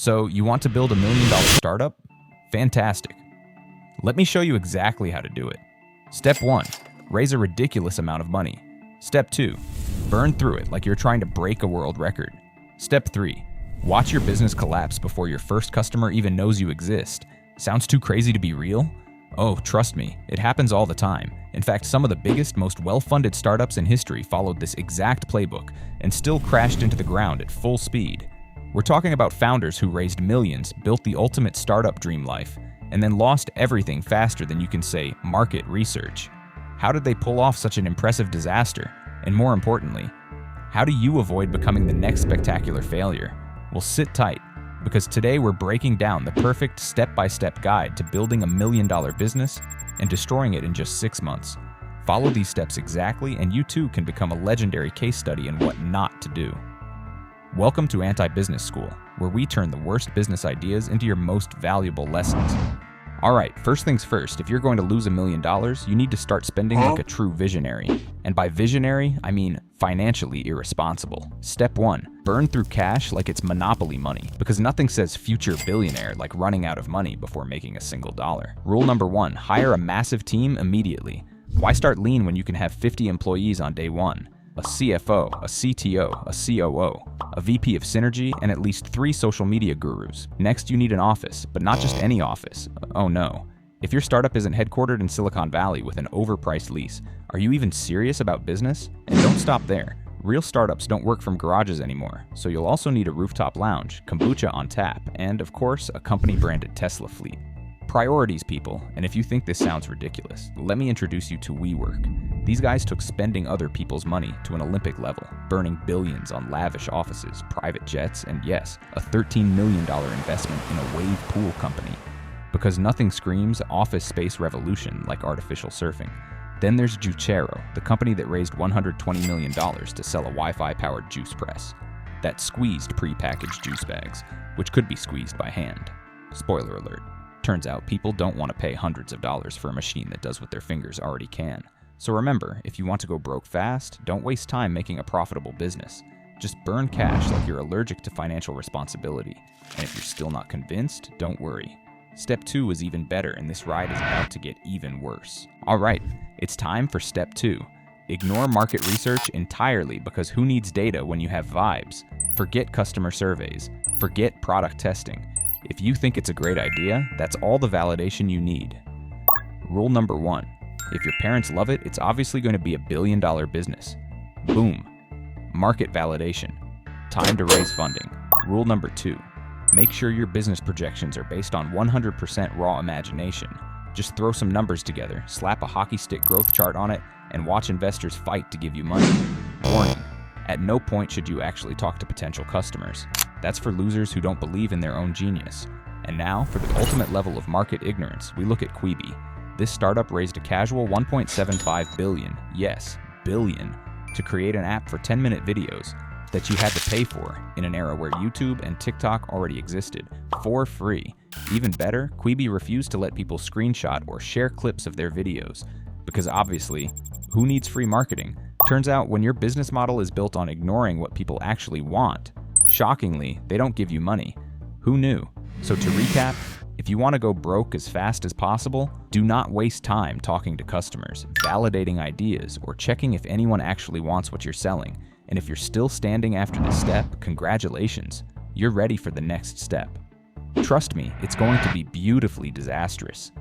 So you want to build $1 million startup? Fantastic. Let me show you exactly how to do it. Step 1, raise a ridiculous amount of money. Step 2, burn through it like you're trying to break a world record. Step 3, watch your business collapse before your first customer even knows you exist. Sounds too crazy to be real? Oh, trust me, it happens all the time. In fact, some of the biggest, most well-funded startups in history followed this exact playbook and still crashed into the ground at full speed. We're talking about founders who raised millions, built the ultimate startup dream life, and then lost everything faster than you can say market research. How did they pull off such an impressive disaster? And more importantly, how do you avoid becoming the next spectacular failure? Well, sit tight, because today we're breaking down the perfect step-by-step guide to building $1 million business and destroying it in just 6 months. Follow these steps exactly, and you too can become a legendary case study in what not to do. Welcome to Anti-Business School, where we turn the worst business ideas into your most valuable lessons. Alright, first things first, if you're going to lose $1 million, you need to start spending like a true visionary. And by visionary, I mean financially irresponsible. Step 1, burn through cash like it's monopoly money, because nothing says future billionaire like running out of money before making a single dollar. Rule number 1, hire a massive team immediately. Why start lean when you can have 50 employees on day 1? A CFO, a CTO, a COO, a VP of Synergy, and at least 3 social media gurus. Next, you need an office, but not just any office. Oh no. If your startup isn't headquartered in Silicon Valley with an overpriced lease, are you even serious about business? And don't stop there. Real startups don't work from garages anymore, so you'll also need a rooftop lounge, kombucha on tap, and of course, a company-branded Tesla fleet. Priorities, people, and if you think this sounds ridiculous, let me introduce you to WeWork. These guys took spending other people's money to an Olympic level, burning billions on lavish offices, private jets, and yes, a $13 million investment in a wave pool company. Because nothing screams office space revolution like artificial surfing. Then there's Juicero, the company that raised $120 million to sell a Wi-Fi powered juice press. That squeezed pre-packaged juice bags, which could be squeezed by hand. Spoiler alert. Turns out people don't want to pay hundreds of dollars for a machine that does what their fingers already can. So remember, if you want to go broke fast, don't waste time making a profitable business. Just burn cash like you're allergic to financial responsibility. And if you're still not convinced, don't worry. Step 2 is even better, and this ride is about to get even worse. Alright, it's time for step 2. Ignore market research entirely, because who needs data when you have vibes? Forget customer surveys. Forget product testing. If you think it's a great idea, that's all the validation you need. Rule number 1. If your parents love it, it's obviously going to be $1 billion business. Boom. Market validation. Time to raise funding. Rule number 2. Make sure your business projections are based on 100% raw imagination. Just throw some numbers together, slap a hockey stick growth chart on it, and watch investors fight to give you money. Warning. At no point should you actually talk to potential customers. That's for losers who don't believe in their own genius. And now, for the ultimate level of market ignorance, we look at Quibi. This startup raised a casual $1.75 billion, yes, billion, to create an app for 10-minute videos that you had to pay for in an era where YouTube and TikTok already existed, for free. Even better, Quibi refused to let people screenshot or share clips of their videos. Because obviously, who needs free marketing? Turns out when your business model is built on ignoring what people actually want, shockingly, they don't give you money. Who knew? So to recap, if you want to go broke as fast as possible, do not waste time talking to customers, validating ideas, or checking if anyone actually wants what you're selling. And if you're still standing after this step, congratulations, you're ready for the next step. Trust me, it's going to be beautifully disastrous.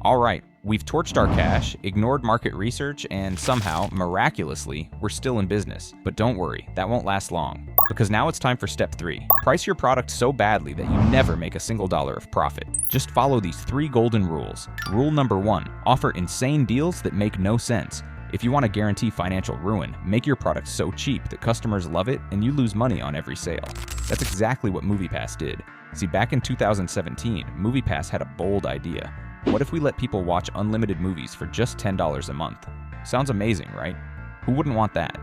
Alright, we've torched our cash, ignored market research, and somehow, miraculously, we're still in business. But don't worry, that won't last long. Because now it's time for step 3. Price your product so badly that you never make a single dollar of profit. Just follow these 3 golden rules. Rule number 1, offer insane deals that make no sense. If you want to guarantee financial ruin, make your product so cheap that customers love it and you lose money on every sale. That's exactly what MoviePass did. See, back in 2017, MoviePass had a bold idea. What if we let people watch unlimited movies for just $10 a month? Sounds amazing, right? Who wouldn't want that?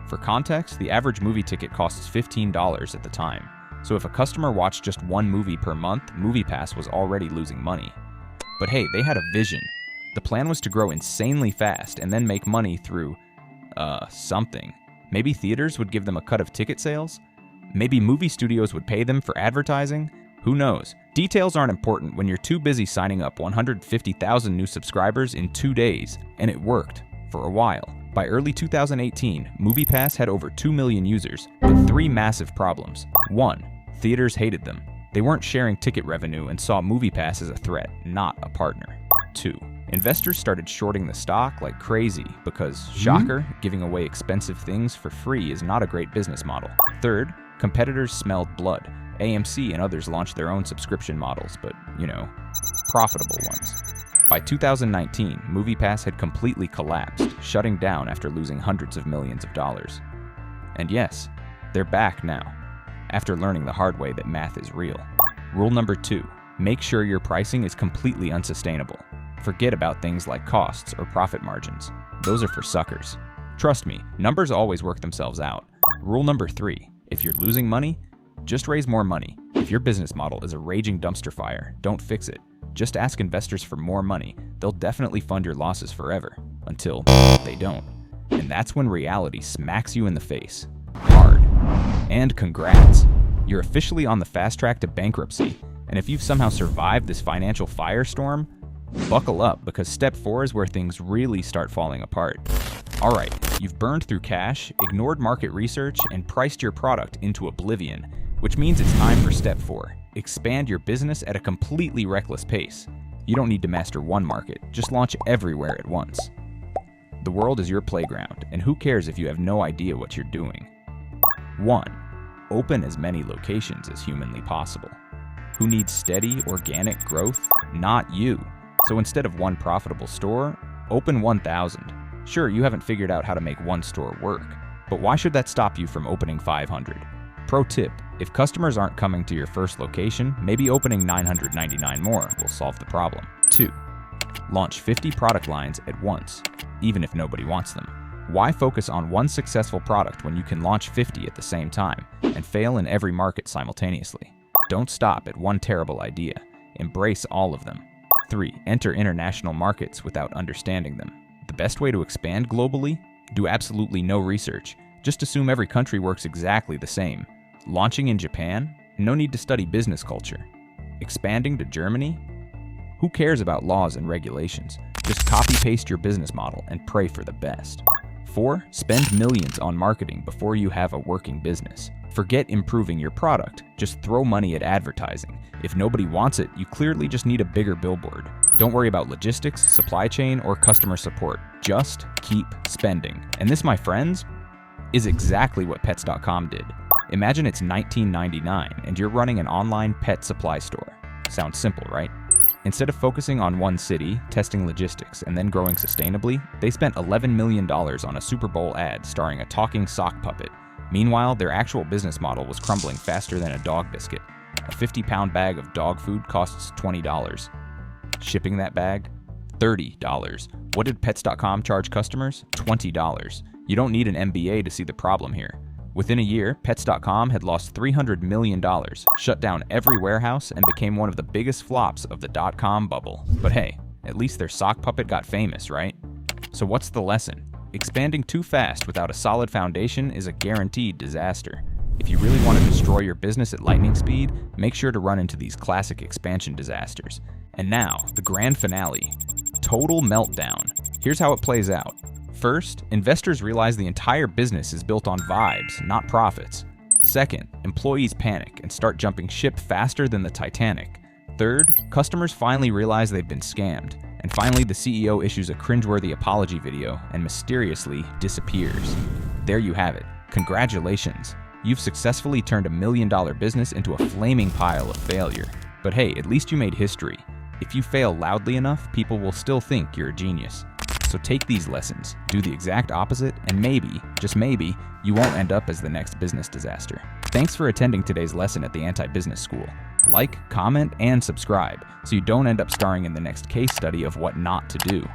For context, the average movie ticket costs $15 at the time. So if a customer watched just 1 movie per month, MoviePass was already losing money. But hey, they had a vision. The plan was to grow insanely fast and then make money through, something. Maybe theaters would give them a cut of ticket sales? Maybe movie studios would pay them for advertising? Who knows? Details aren't important when you're too busy signing up 150,000 new subscribers in 2 days, and it worked for a while. By early 2018, MoviePass had over 2 million users, but 3 massive problems. 1. Theaters hated them. They weren't sharing ticket revenue and saw MoviePass as a threat, not a partner. 2. Investors started shorting the stock like crazy because, shocker, giving away expensive things for free is not a great business model. 3. Competitors smelled blood. AMC and others launched their own subscription models, but, profitable ones. By 2019, MoviePass had completely collapsed, shutting down after losing hundreds of millions of dollars. And yes, they're back now, after learning the hard way that math is real. Rule number 2, make sure your pricing is completely unsustainable. Forget about things like costs or profit margins. Those are for suckers. Trust me, numbers always work themselves out. Rule number 3, if you're losing money, just raise more money. If your business model is a raging dumpster fire, don't fix it. Just ask investors for more money. They'll definitely fund your losses forever, until they don't. And that's when reality smacks you in the face. Hard. And congrats! You're officially on the fast track to bankruptcy, and if you've somehow survived this financial firestorm, buckle up, because step 4 is where things really start falling apart. Alright, you've burned through cash, ignored market research, and priced your product into oblivion, which means it's time for step 4. Expand your business at a completely reckless pace. You don't need to master one market, just launch everywhere at once. The world is your playground, and who cares if you have no idea what you're doing? 1. Open as many locations as humanly possible. Who needs steady, organic growth? Not you. So instead of one profitable store, open 1,000. Sure, you haven't figured out how to make one store work, but why should that stop you from opening 500? Pro tip, if customers aren't coming to your first location, maybe opening 999 more will solve the problem. 2. Launch 50 product lines at once, even if nobody wants them. Why focus on one successful product when you can launch 50 at the same time and fail in every market simultaneously? Don't stop at one terrible idea. Embrace all of them. 3. Enter international markets without understanding them. The best way to expand globally? Do absolutely no research. Just assume every country works exactly the same. Launching in Japan? No need to study business culture. Expanding to Germany? Who cares about laws and regulations? Just copy-paste your business model and pray for the best. 4. Spend millions on marketing before you have a working business. Forget improving your product. Just throw money at advertising. If nobody wants it, you clearly just need a bigger billboard. Don't worry about logistics, supply chain, or customer support. Just keep spending. And this, my friends, is exactly what Pets.com did. Imagine it's 1999 and you're running an online pet supply store. Sounds simple, right? Instead of focusing on one city, testing logistics, and then growing sustainably, they spent $11 million on a Super Bowl ad starring a talking sock puppet. Meanwhile, their actual business model was crumbling faster than a dog biscuit. A 50-pound bag of dog food costs $20. Shipping that bag? $30. What did Pets.com charge customers? $20. You don't need an MBA to see the problem here. Within a year, Pets.com had lost $300 million, shut down every warehouse, and became one of the biggest flops of the dot-com bubble. But hey, at least their sock puppet got famous, right? So what's the lesson? Expanding too fast without a solid foundation is a guaranteed disaster. If you really want to destroy your business at lightning speed, make sure to run into these classic expansion disasters. And now, the grand finale. Total meltdown. Here's how it plays out. First, investors realize the entire business is built on vibes, not profits. Second, employees panic and start jumping ship faster than the Titanic. Third, customers finally realize they've been scammed. And finally, the CEO issues a cringeworthy apology video and mysteriously disappears. There you have it. Congratulations. You've successfully turned $1 million business into a flaming pile of failure. But hey, at least you made history. If you fail loudly enough, people will still think you're a genius. So take these lessons, do the exact opposite, and maybe, just maybe, you won't end up as the next business disaster. Thanks for attending today's lesson at the Anti-Business School. Like, comment, and subscribe so you don't end up starring in the next case study of what not to do.